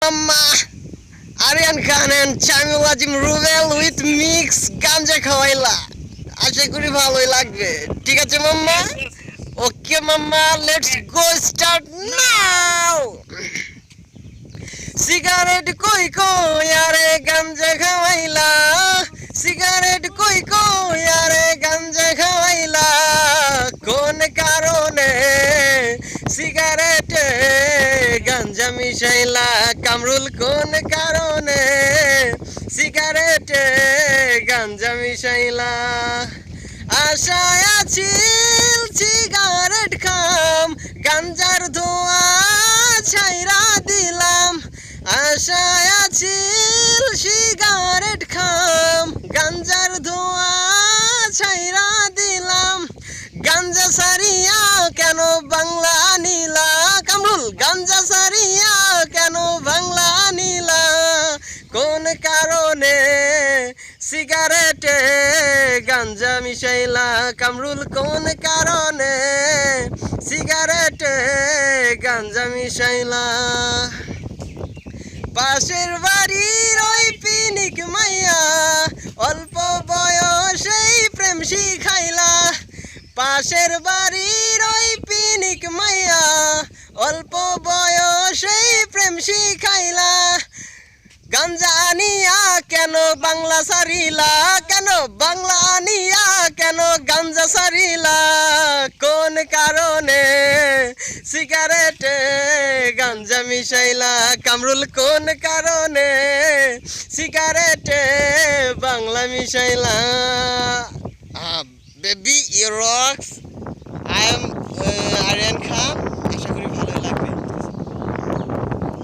Mama, Aryan Khan and Chamil Azim Ruvel with mix ganja খাওয়াইলা আশা করি ভালোই লাগবে ঠিক আছে মাম্মা ওকে মাম্মা let's go start now cigarette কই কই আরে গাঞ্জা খাওয়াইলা সিগারেট কই কই আরে গাঞ্জা খাওয়াইলা কোন কারণে সিগারেটে গাঞ্জা মিশাইলা কামরুল কোন কারণে সিগারেটে গাঞ্জা মিশাইলা আশায় আছি সিগারেট খাম গাঞ্জার ধোঁয়া ছাইরা দিলাম আশায় আছি সিগারেট খাম গাঞ্জার ধোঁয়া ছাইরা দিলাম গাঞ্জা সারিয়া কেন বাংলা নীলা কামরুল গাঞ্জা সারিয়া কেন বাংলা নীলা কোন কারণে সিগারেটে গাঞ্জা মিশাইলা কামরুল কোন কারণে সিগারেটে গাঞ্জা মিশাইলা পাশের বাড়ির ওই পিনিক মাইয়া অল্প বয়সেই প্রেম শিখাইলা পাশের বাড়ির ওই পিনিক মাইয়া অল্প বয়সেই প্রেম শিখাইলা গাঞ্জা আনিয়া কেন বাংলা সারিলা কেন বাংলা আনিয়া কেন গাঞ্জা সারিলা কোন কারণে সিগারেটে গাঞ্জা মিশাইলা কামরুল কোন কারণে সিগারেটে Bangla মিশাইলা Baby, you rocks. I am Aryan Khan.